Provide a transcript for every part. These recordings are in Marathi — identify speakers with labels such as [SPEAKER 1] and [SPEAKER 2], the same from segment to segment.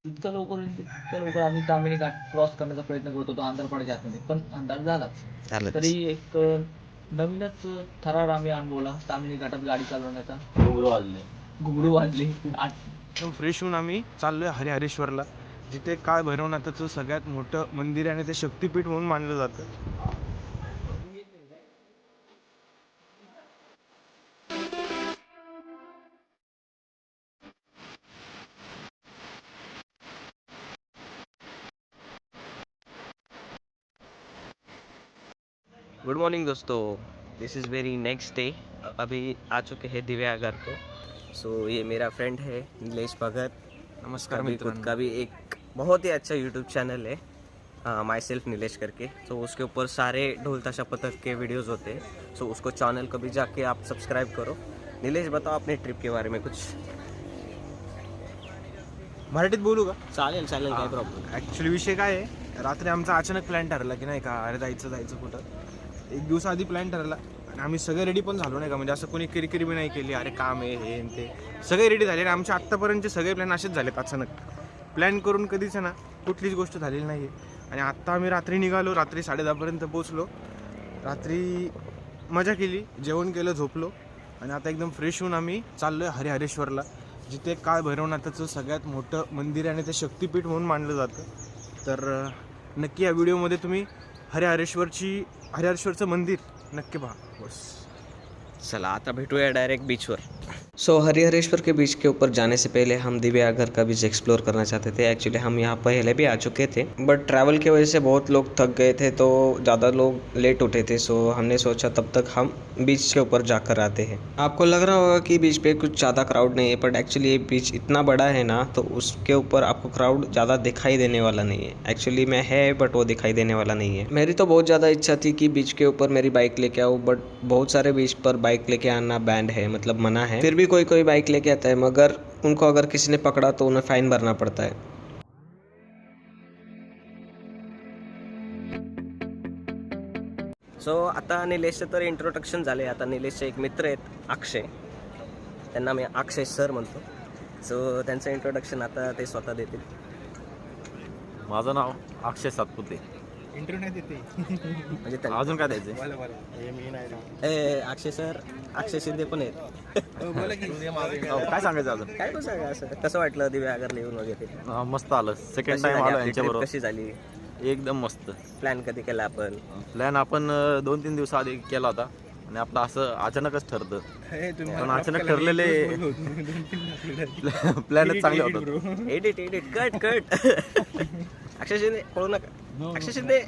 [SPEAKER 1] जितकं लवकर होईल तितकं लवकर आम्ही तामिनी घाट क्रॉस करण्याचा प्रयत्न करत होतो अंधारपडायच्या आतमध्ये, पण अंधार झालाच. तरी एक नवीनच थरार आम्ही अनुभवला तामिनी घाटात गाडी चालवण्याचा. घुंगरू वाजले.
[SPEAKER 2] फ्रेश होऊन आम्ही चाललोय हरिहरेश्वरला, जिथे काळ भैरवनाथाचं सगळ्यात मोठं मंदिर आहे आणि ते शक्तिपीठ म्हणून मानलं जातं.
[SPEAKER 3] गुड मॉर्निंग दोस्तों, दिस इज़ वेरी नेक्स्ट डे. अभी आ चुके हैं दिव्यागर को. सो ये मेरा फ्रेंड है नीलेश भगत.
[SPEAKER 2] नमस्कार
[SPEAKER 3] खुद
[SPEAKER 2] मित्रांनो.
[SPEAKER 3] का भी एक बहुत ही अच्छा यूट्यूब चैनल है, माई सेल्फ नीलेश करके. तो उसके ऊपर सारे ढोल ताशा पथक के वीडियोस होते हैं. सो उसको चैनल कभी जाके आप सब्सक्राइब करो. नीलेश बताओ अपने ट्रिप के बारे में कुछ.
[SPEAKER 2] मराठीत बोलू का?
[SPEAKER 3] चालेल चालेल, काय प्रॉब्लेम.
[SPEAKER 2] ॲक्च्युली विषय काय आहे, रात्री आमचा अचानक प्लॅन ठरला की नाही का, अरे जायचं कुठं. एक दिवस आधी प्लॅन ठरला आणि आम्ही सगळे रेडी पण झालो नाही का, म्हणजे असं कोणी किरकिरी बी नाही केली, अरे काम आहे हे ते. सगळे रेडी झाले आणि आमचे आत्तापर्यंतचे सगळे प्लॅन असेच झालेत. अचानक प्लॅन करून कधीच ना कुठलीच गोष्ट झालेली नाही आहे. आणि आत्ता आम्ही रात्री निघालो, रात्री 10:30पर्यंत पोचलो. रात्री मजा केली, जेवण केलं, झोपलो आणि आता एकदम फ्रेश होऊन आम्ही चाललो आहे हरिहरेश्वरला, जिथे काळ भैरवनाथाचं सगळ्यात मोठं मंदिर आहे आणि ते शक्तिपीठ म्हणून मानलं जातं. तर नक्की या व्हिडिओमध्ये तुम्ही हरिहरेश्वरचं मंदिर नक्की पहा. बस
[SPEAKER 3] चला आता भेटूया डायरेक्ट बीचवर. सो हरिहरेश्वर के बीच के ऊपर जाने से पहले हम दिव्यागर का बीच एक्सप्लोर करना चाहते थे. एक्चुअली हम यहाँ पहले भी आ चुके थे, बट ट्रैवल की वजह से बहुत लोग थक गए थे, तो ज़्यादा लोग लेट उठे थे. सो हमने सोचा तब तक हम बीच के ऊपर जाकर आते हैं. आपको लग रहा होगा कि बीच पे कुछ ज़्यादा क्राउड नहीं है, बट एक्चुअली ये बीच इतना बड़ा है ना, तो उसके ऊपर आपको क्राउड ज़्यादा दिखाई देने वाला नहीं है. एक्चुअली में है, बट वो दिखाई देने वाला नहीं है. मेरी तो बहुत ज़्यादा इच्छा थी कि बीच के ऊपर मेरी बाइक लेके आऊँ, बट बहुत सारे बीच पर बाइक लेके आना बैंड है, मतलब मना है. फिर भी कोई बाइक लेके आता है, मगर उनको अगर किसी ने पकड़ा तो उन्हें फाइन भरना पड़ता है. सो आता निलेशचं तर इंट्रोडक्शन झाले. आता निलेशचे एक मित्र आहेत अक्षय, त्यांना मी अक्षय सर म्हणतो. सो त्यांचं इंट्रोडक्शन आता ते स्वतः देतील.
[SPEAKER 4] माझं नाव अक्षय सातपुते.
[SPEAKER 2] इंटरव्ह्यू नाही देते
[SPEAKER 3] म्हणजे त्यांना
[SPEAKER 4] अजून काय द्यायचं?
[SPEAKER 3] अक्षय सर, अक्षय शिंदे पण आहेत.
[SPEAKER 4] काय सांगायचं अजून?
[SPEAKER 3] काय कसं सांगा, असं कसं वाटलं दिव्यागर येऊन वगैरे?
[SPEAKER 4] मस्त आलं. सेकंड टाइम आलो यांच्याबरोबर.
[SPEAKER 3] कशी झाली?
[SPEAKER 4] एकदम मस्त.
[SPEAKER 3] प्लॅन कधी केला आपण?
[SPEAKER 4] प्लॅन आपण 2-3 दिवस आधी केला होता आणि आपलं असं अचानकच ठरतं. पण अचानक ठरलेले प्लॅनच चांगले होतात.
[SPEAKER 3] Edit cut. अक्षय शिंदे पळू नका. अक्षय शिंदे.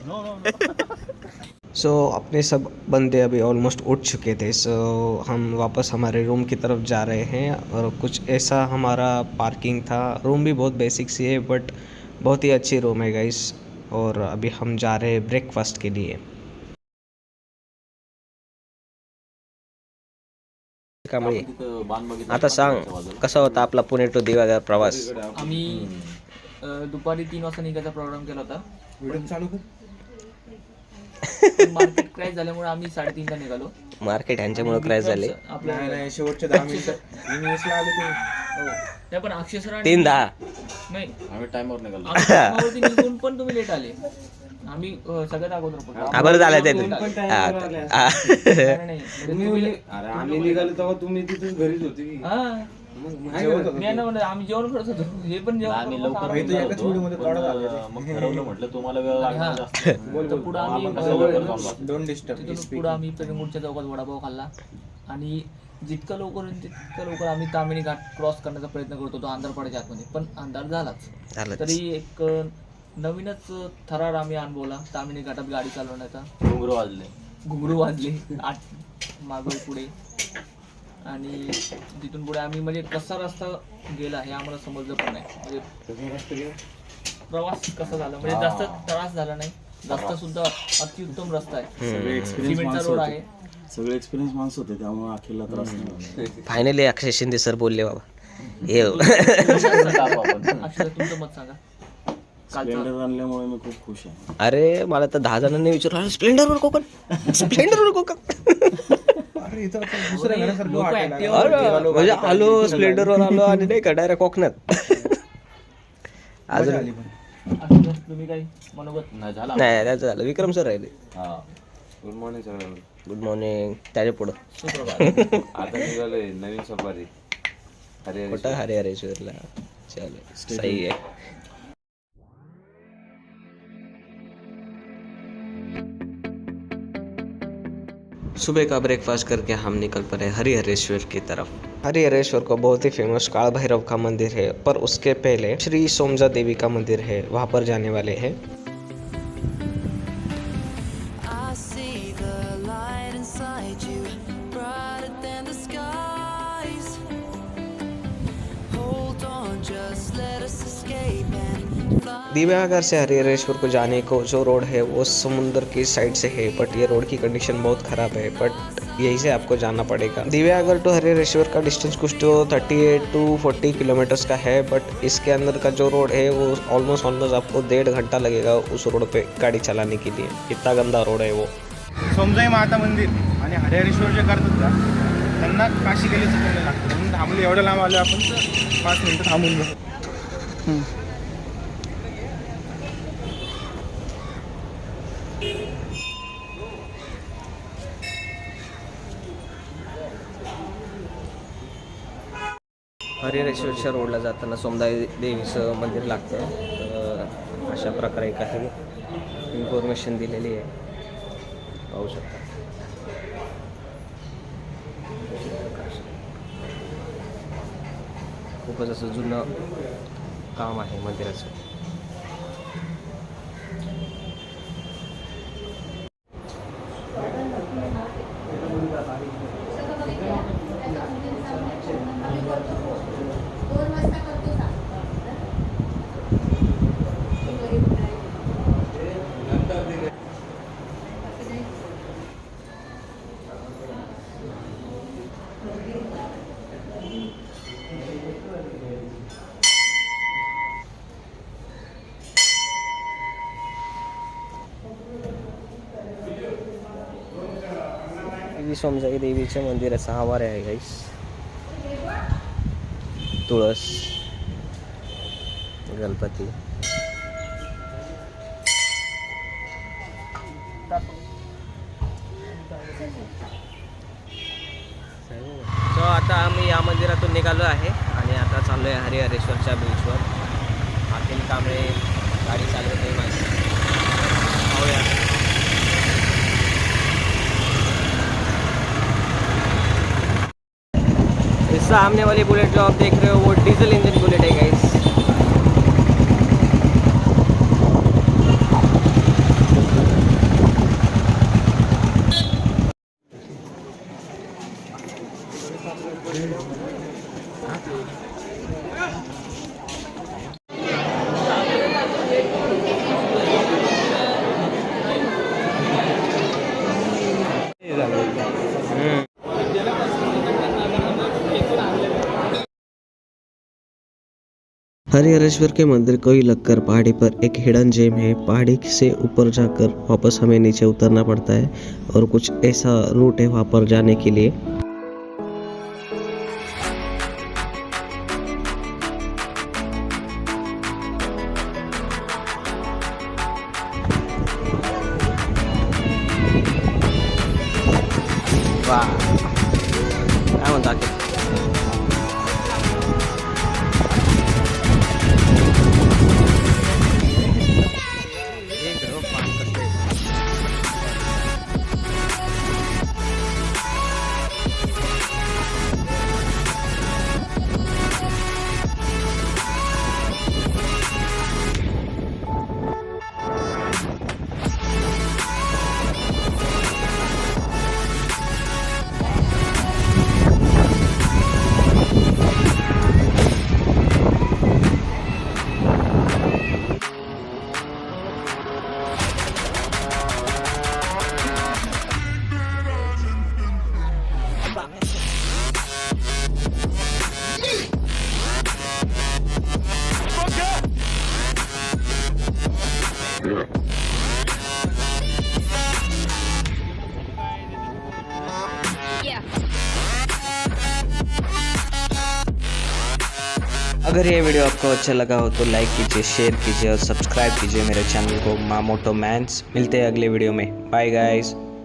[SPEAKER 3] सो अपने सब बंदे अभी ऑलमोस्ट उठ चुके थे. सो हम वापस हमारे रूम की तरफ जा रहे हैं, और कुछ ऐसा हमारा पार्किंग था. रूम भी बहुत बेसिक सी है, बट बहुत ही अच्छी रूम है गाइस. और अभी हम जा रहे हैं ब्रेकफास्ट के लिए. आता सांग, कसा होता आपला पुणे टू दिव्यागर प्रवास?
[SPEAKER 1] आम्ही दुपारी 3 वाजता निघायचा प्रोग्राम केला होता. मार्केट क्रॅश झाल्यामुळे आम्ही 3:30ला निघालो.
[SPEAKER 3] मार्केट ह्यांच्यामुळे क्रॅश झाले.
[SPEAKER 1] आपल्या
[SPEAKER 2] शेवटच्या 10 मिनिटं आले ते.
[SPEAKER 1] नाही, पण अक्षय सर
[SPEAKER 3] 3:10
[SPEAKER 1] नाही,
[SPEAKER 4] आम्ही टाइमवर निघालो.
[SPEAKER 1] टायमावरती निघून पण तुम्ही लेट आले. आम्ही सगळ्यात अगोदर पोहोचलो.
[SPEAKER 3] बरं झालं ते.
[SPEAKER 1] नाही, म्हणजे
[SPEAKER 5] अरे आम्ही निघालो तेव्हा तुम्ही तिथून घरीच होते की?
[SPEAKER 1] हा, मी ना म्हणलं, आम्ही जेवण करत होतो. हे पण
[SPEAKER 4] आम्ही लवकर
[SPEAKER 1] जेवण
[SPEAKER 4] मग ठरवलं, म्हटलं तुम्हाला वेळ लागणार जास्त.
[SPEAKER 1] पुढे आम्ही
[SPEAKER 2] डोंट डिस्टर्ब.
[SPEAKER 1] तिथून पुढे आम्ही पेरंगूरच्या चौकात वडापाव खाल्ला. आणि जितकं लवकर होईल तितकं लवकर आम्ही तामिनी घाट क्रॉस करण्याचा प्रयत्न करत होतो अंधारपडायच्या आतमध्ये, पण अंधार झालाच. तरी एक नवीनच थरार आम्ही अनुभवला तामिनी घाटात गाडी चालवण्याचा. घुंगरू वाजले मागे पुढे. आणि तिथून पुढे आम्ही म्हणजे कसा रस्ता गेला हे आम्हाला समजलं पण नाही. म्हणजे प्रवास कसा झाला, म्हणजे जास्त त्रास झाला नाही. रस्ता सुद्धा अतिउत्तम रस्ता आहे. सिमेंटचा रोड आहे.
[SPEAKER 5] सगळे एक्सपिरियन्स माणसं होते, त्यामुळे अखेरला त्रास नाही.
[SPEAKER 3] फायनली अक्षय शिंदे सर बोलले बाबा. हे
[SPEAKER 1] अक्षय, तुमचं मत सांगा.
[SPEAKER 5] स्प्लेंडर आणल्यामुळे मी खूप खुश आहे.
[SPEAKER 3] अरे मला तर 10 जणांनी विचारलं, स्प्लेंडरवर कोकण. म्हणजे आलो स्प्लेंडरवर आलो आणि नाही का डायरेक्ट कोकणात. अजून
[SPEAKER 2] आली पण.
[SPEAKER 1] अजून तुम्ही काही मनोगत
[SPEAKER 4] नाही झाला
[SPEAKER 3] नाही त्याचं झालं. विक्रम सर राहिले.
[SPEAKER 4] हा गुड मॉर्निंग सगळ्यांना.
[SPEAKER 3] Good morning. त्याच्या पुढं
[SPEAKER 1] सुप्रभात.
[SPEAKER 4] आता निघालोय नवीन सफारी. अरे
[SPEAKER 3] कुठं हरिहरेश्वरला. चलो सही आहे. सुबह का ब्रेकफास्ट करके हम निकल पड़े हरिहरेश्वर की तरफ. हरिहरेश्वर को बहुत ही फेमस काल भैरव का मंदिर है, पर उसके पहले श्री सोमजा देवी का मंदिर है, वहाँ पर जाने वाले हैं.
[SPEAKER 6] I see the light inside you, brighter than the skies. Hold on, just let us escape and fly.
[SPEAKER 3] Diveagar से हरिहरेश्वर को जाने को जो रोड है वो समुद्र की साइड से है, बट ये रोड की कंडीशन बहुत ख़राब है, बट यहीं से आपको जाना पड़ेगा. दिव्यागर टू हरिहरेश्वर का डिस्टेंस कुछ तो 38 to 40 किलोमीटर्स का है, बट इसके अंदर का जो रोड है वो ऑलमोस्ट आपको 1.5 घंटा लगेगा उस रोड पे गाड़ी चलाने के लिए. इतना गंदा रोड है वो.
[SPEAKER 2] सोमजाई माता मंदिर आणि हरिहरेश्वर जे करतात का त्यांना काशी गेले चुकवणे लागतं. म्हणून थांबले. एवढं लांब आलो आपण तर 5 मिनिटं थांबून जाऊ.
[SPEAKER 3] हरिहरेश्वरच्या रोडला जाताना सोमदाई देवीचं मंदिर लागतं. तर अशा प्रकारे काही इन्फॉर्मेशन दिलेली आहे, पाहू शकता. खूपच असं जुनं काम आहे मंदिराचं. सोमजाई देवीच्या मंदिराचा आवार आहे गाईस. तुळस, गणपती. सो आता आम्ही या मंदिरातून निघालो आहे आणि आता चाललो आहे हरिहरेश्वरच्या बीचवर. अखिल कांबळे गाडी चालवते माझी. पाहूया. सामने वाली बुलेट जो आप देख रहे हो वो डीजल इंजन बुलेट है गाइस. हरिहरेश्वर के मंदिर को ही लगकर पहाड़ी पर एक हिडन जेम है. पहाड़ी से ऊपर जाकर वापस हमें नीचे उतरना पड़ता है और कुछ ऐसा रूट है वहाँ पर जाने के लिए. वाह, काय म्हणतात ते? अगर ये वीडियो आपको अच्छा लगा हो तो लाइक कीजिए, शेयर कीजिए और सब्सक्राइब कीजिए मेरे चैनल को मामोटो मैन्स। मिलते हैं अगले वीडियो में। Bye guys.